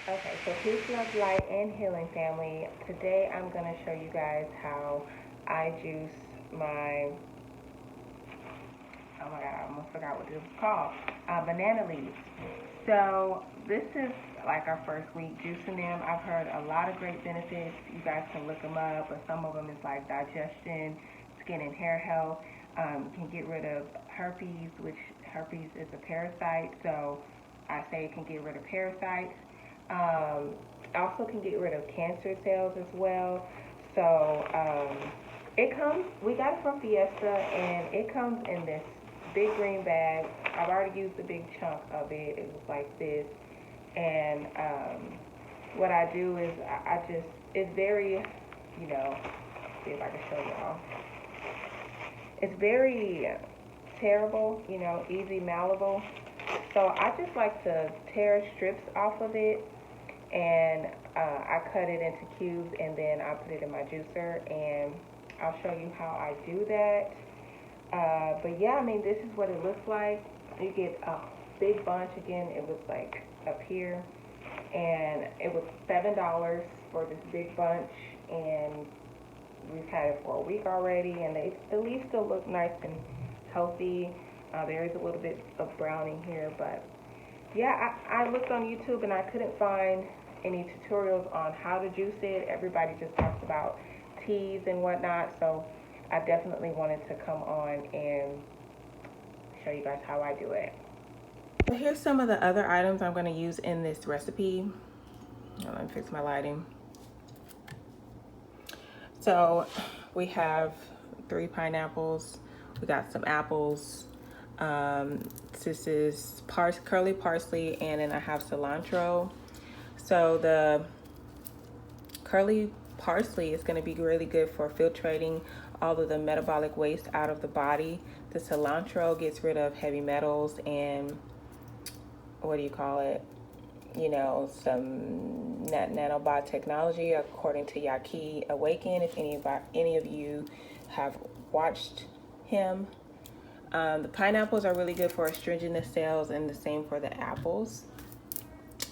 Okay, so peace, love, light, and healing, family. Today I'm going to show you guys how I juice my, oh my god, I almost forgot what it was called, banana leaves. So this is like our first week juicing them. I've heard a lot of great benefits. You guys can look them up, but some of them is like digestion, skin and hair health. Can get rid of herpes, which herpes is a parasite. So I say it can get rid of parasites. Um, Also can get rid of cancer cells as well. So it comes. We got it from Fiesta, and it comes in this big green bag. I've already used a big chunk of it. It was like this, and what I do is I just it's very, see if I can show y'all. It's very tearable, easy malleable. So I just like to tear strips off of it, and I cut it into cubes, and then I put it in my juicer, and I'll show you how I do that. But yeah, I mean, this is what it looks like. You get a big bunch. Again, it was like up here, and it was $7 for this big bunch, and we've had it for a week already, and the leaves still look nice and healthy. There is a little bit of browning here, but yeah, I looked on YouTube and I couldn't find any tutorials on how to juice it. Everybody just talks about teas and whatnot, so I definitely wanted to come on and show you guys how I do it. So here's some of the other items I'm going to use in this recipe. Let me fix my lighting. So we have 3 pineapples. We got some apples. This is curly parsley, and then I have cilantro. So the curly parsley is going to be really good for filtrating all of the metabolic waste out of the body. The cilantro gets rid of heavy metals and some nanobot technology, according to Yaki Awaken. If any of you have watched him, the pineapples are really good for astringent cells, and the same for the apples.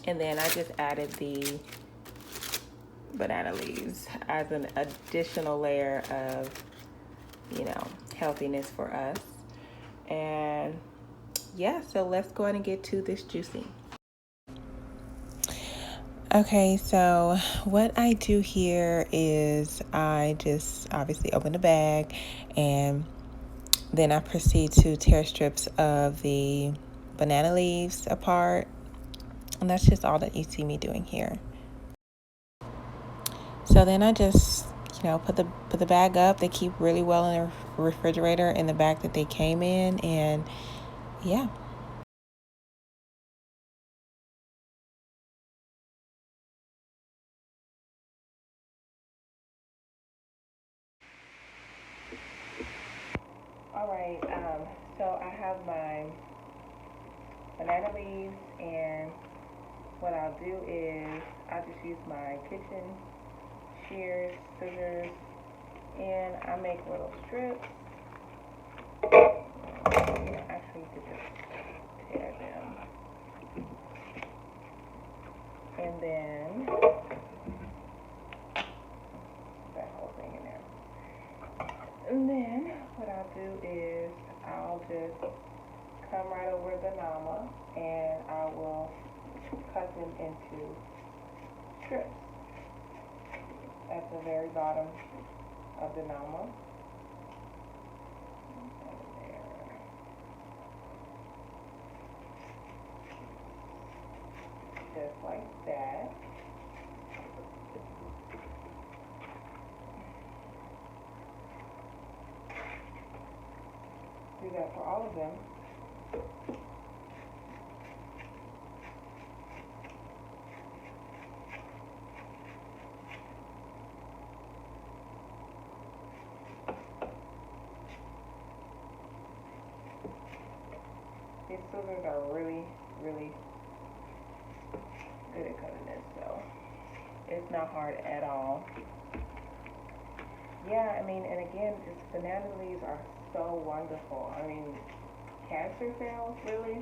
And then I just added the banana leaves as an additional layer of, healthiness for us. And yeah, so let's go ahead and get to this juicing. Okay, so what I do here is I just obviously open the bag, and then I proceed to tear strips of the banana leaves apart. And that's just all that you see me doing here. So then I just, put the bag up. They keep really well in the refrigerator in the bag that they came in, and yeah. All right, so I have my banana leaves, and what I'll do is I'll just use my kitchen shears, scissors, and I make little strips. Actually, you could just tear them. And then, that whole thing in there. And then, what I'll do is I'll just come right over the nama, and I will cut them into strips at the very bottom of the nama. Just like that. Do that for all of them. These scissors are really, really good at cutting this, so it's not hard at all. Yeah, I mean, and again, just banana leaves are so wonderful. I mean, cancer cells, really?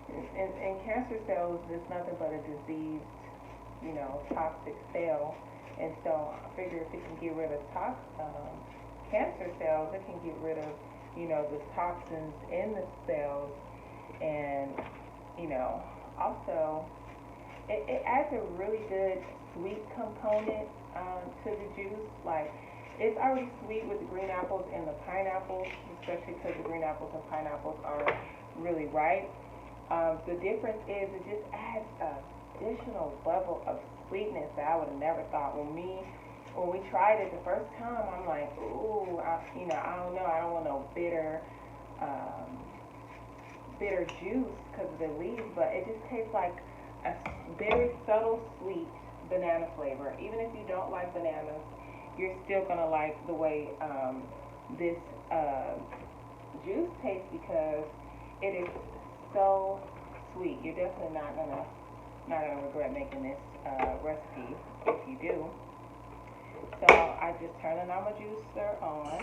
And cancer cells is nothing but a diseased toxic cell. And so I figure if it can get rid of cancer cells, it can get rid of, the toxins in the cells. And, also, it adds a really good sweet component to the juice. Like, it's already sweet with the green apples and the pineapples, especially because the green apples and pineapples are really ripe. The difference is it just adds an additional level of sweetness that I would have never thought. When we tried it the first time, I'm like, ooh, I don't know, I don't want no bitter juice because of the leaves, but it just tastes like a very subtle sweet banana flavor. Even if you don't like bananas, you're still gonna like the way this juice tastes because it is so sweet. You're definitely not gonna regret making this recipe if you do. So I just turn the normal juicer on.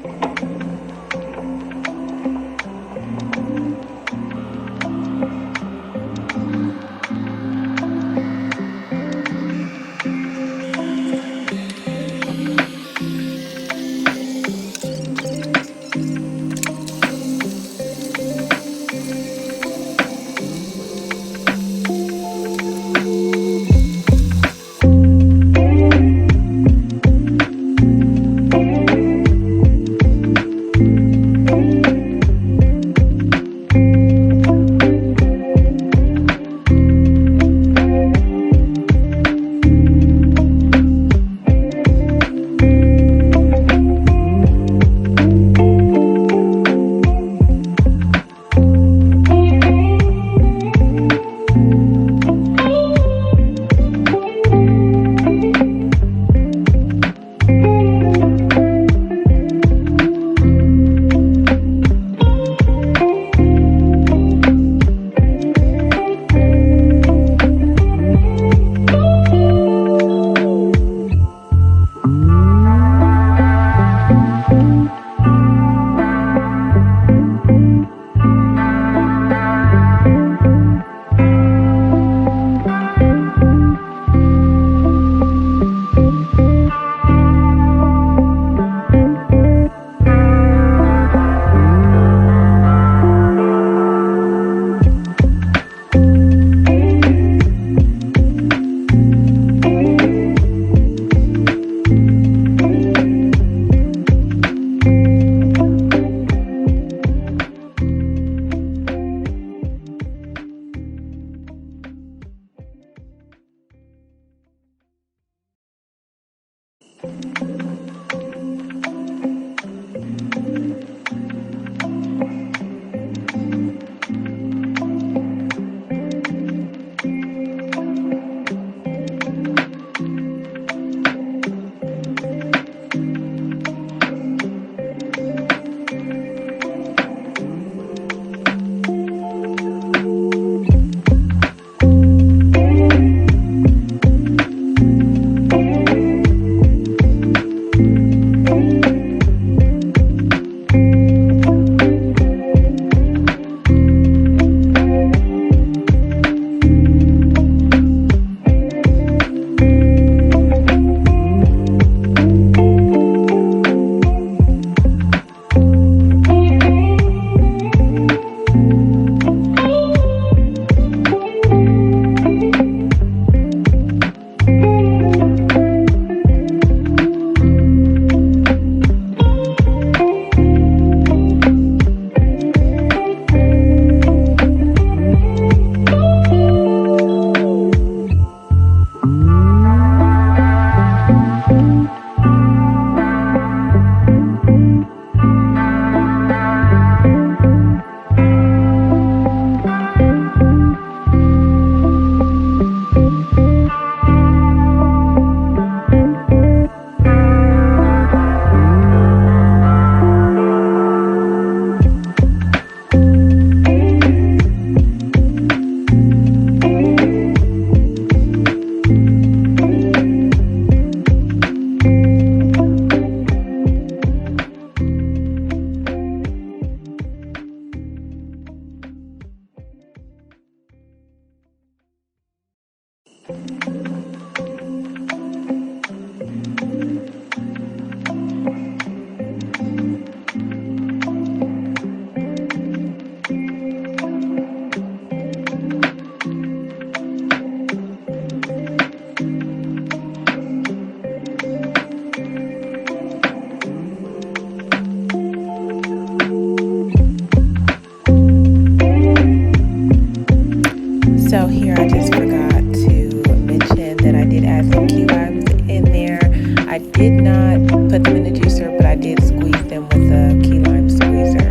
did not put them in the juicer, but I did squeeze them with a key lime squeezer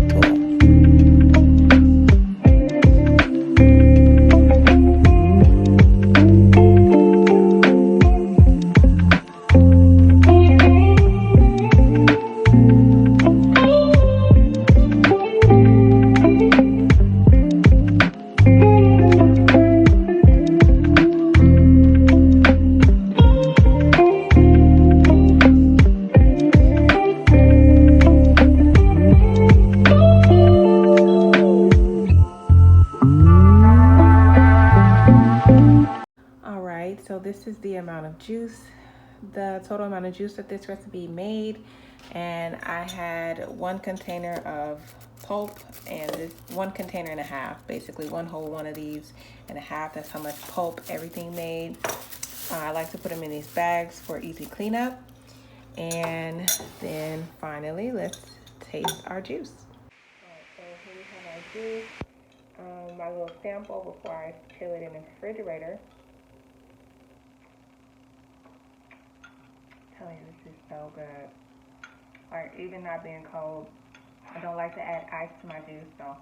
tool. So this is the amount of juice, the total amount of juice that this recipe made. And I had 1 container of pulp and this 1 container and a half, basically 1 whole one of these and a half. That's how much pulp everything made. I like to put them in these bags for easy cleanup. And then finally, let's taste our juice. All right, so here we have our juice. My little sample before I chill it in the refrigerator. Tell you, this is so good. Like, even not being cold, I don't like to add ice to my juice, so.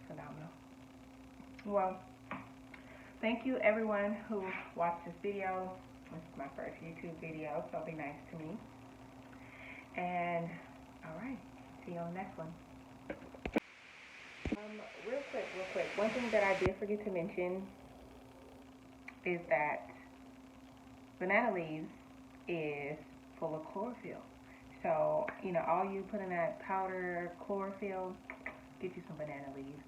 Phenomenal. Well, thank you everyone who watched this video. This is my first YouTube video, so be nice to me. And, alright, see you on the next one. Real quick, one thing that I did forget to mention is that banana leaves is full of chlorophyll. So, you know, all you put in that powder chlorophyll, get you some banana leaves.